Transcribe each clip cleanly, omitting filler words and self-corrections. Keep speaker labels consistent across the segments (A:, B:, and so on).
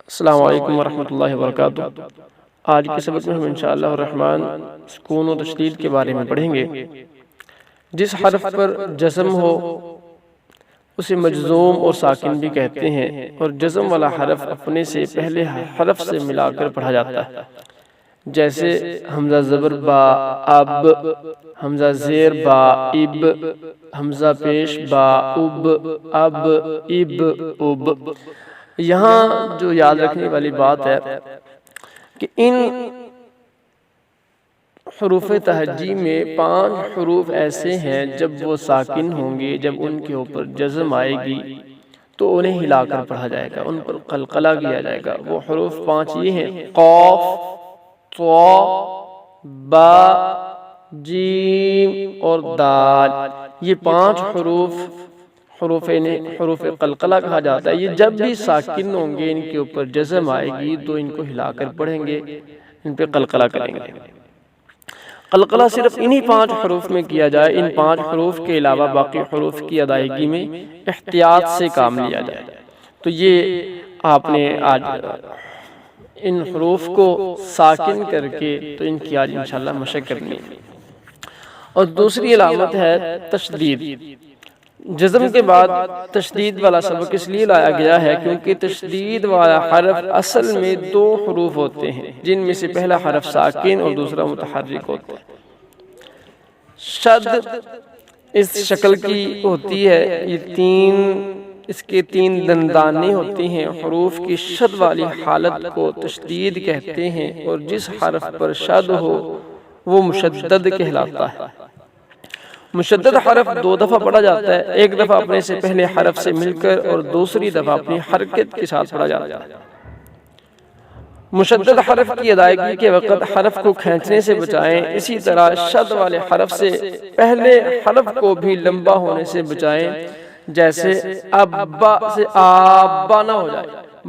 A: السلام علیکم ورحمۃ اللہ وبرکاتہ۔ آج کے سبق میں ہم انشاءاللہ الرحمن سکون و تشدید کے بارے میں پڑھیں گے۔ جس حرف پر جزم ہو اسے مجزوم اور ساکن بھی کہتے ہیں، اور جزم والا حرف اپنے سے پہلے حرف سے ملا کر پڑھا جاتا ہے، جیسے حمزہ زبر با اب، حمزہ زیر با اب، حمزہ پیش با اب اب اب اب۔ یہاں جو یاد رکھنے والی بات ہے کہ ان حروف تہجی میں 5 حروف ایسے ہیں جب وہ ساکن ہوں گے، جب ان کے اوپر جزم آئے گی تو انہیں ہلا کر پڑھا جائے گا، ان پر قلقلہ کیا جائے گا۔ وہ حروف 5 یہ ہیں: قاف، طا، با، جیم اور دال۔ یہ 5 حروف قلقلہ کہا جاتا ہے۔ یہ جب بھی ساکن ہوں گے، ان کے اوپر جزم آئے گی تو ان کو ہلا کر پڑھیں گے، ان پہ قلقلہ کریں گے۔ قلقلہ صرف انہی 5 حروف میں کیا جائے، ان 5 حروف کے علاوہ باقی حروف کی ادائیگی میں احتیاط سے کام لیا جائے۔ تو یہ آپ نے آج ان حروف کو ساکن کر کے تو ان کی آج انشاءاللہ مشق کرنی ہے۔ اور دوسری علامت ہے تشدید۔ جزم کے بعد تشدید والا سبق اس لیے لایا گیا ہے کیونکہ تشدید والا حرف اصل میں 2 حروف ہوتے ہیں، جن میں سے پہلا حرف ساکن اور دوسرا متحرک ہوتا ہے۔ شد اس شکل کی ہوتی ہے، اس کے 3 دندانے ہوتے ہیں۔ حروف کی شد والی حالت کو تشدید کہتے ہیں، اور جس حرف پر شد ہو وہ مشدد کہلاتا ہے۔ مشدد حرف 2 دفعہ پڑھا جاتا ہے، ایک دفعہ اپنے سے پہلے حرف سے مل کر اور دوسری دفعہ اپنی حرکت کے ساتھ پڑھا جاتا ہے۔ مشدد حرف کی ادائیگی کے وقت حرف کو کھینچنے سے بچائیں، اسی طرح شد والے حرف سے پہلے حرف کو بھی لمبا ہونے سے بچائیں، جیسے ابا سے آبا نہ ہو جائے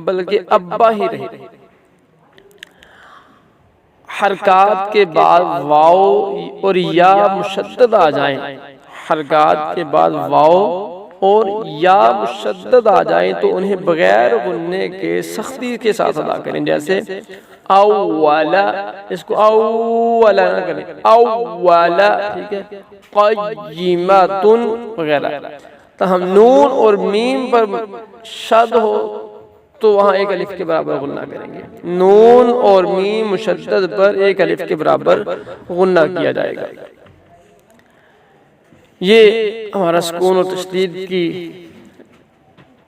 A: بلکہ ابا ہی رہے۔ حرکات کے بعد واو اور یا مشدد آ جائیں، حرکات کے بعد واو اور یا مشدد آ جائیں تو انہیں بغیر غننے کے سختی کے ساتھ ادا کریں، جیسے اولا، اس کو اولا نہ کریں، اولا، ٹھیک ہے، قیمتن وغیرہ۔ تاہم نون اور میم پر شد ہو تو وہاں 1 الف کے برابر غنہ کریں گے۔ نون اور میم مشدد پر 1 الف کے برابر غنہ کیا جائے گا۔ یہ ہمارا سکون و تشدید کی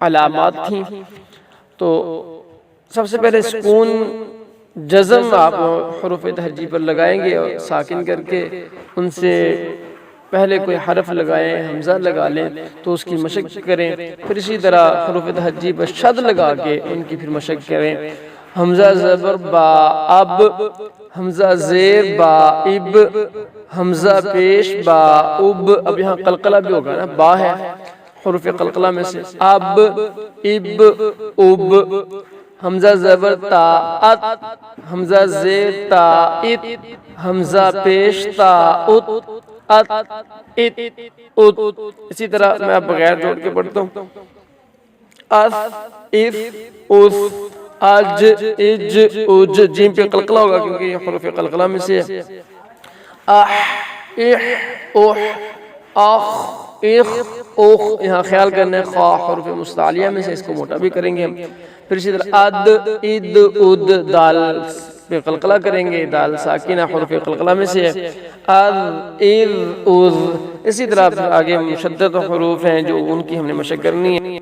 A: علامات تھیں۔ تو سب سے پہلے سکون جزم آپ حروف تہجی پر لگائیں گے، اور ساکن کر کے ان سے پہلے کوئی حرف لگائیں، حمزہ لگا لیں تو اس کی مشق کریں۔ پھر اسی طرح حروف تہجی پر شد لگا کے ان کی پھر مشق کریں۔ حمزہ زبر با اب، حمزہ زیر با اب، حمزہ پیش با اب۔ اب یہاں قلقلہ بھی ہوگا نا، با ہے حروف قلقلہ میں سے، اب اب اب۔ حمزہ زبر تا ات، حمزہ زیر تا ات، حمزہ پیش تا ات ات ات ات۔ اسی طرح میں اب بغیر جوڑ کے پڑھتا ہوں، اف اف اس، اج اج اج۔ جیم پہ قلقلہ ہوگا کیونکہ یہ حروف قلقلہ میں سے ہے۔ اح اح اح اخ اخ اخ۔ یہاں خیال کرنا ہے خا حروف مستعلیہ میں سے، اس کو موٹا بھی کریں گے ہم۔ پھر اسی طرح اد اد اد، دال پہ قلقلہ کریں گے، دال ساکنہ حروف قلقلہ میں سے ہے۔ اذ اذ اذ۔ اسی طرح پھر آگے مشدد حروف ہیں جو ان کی ہم نے مشق کرنی ہے۔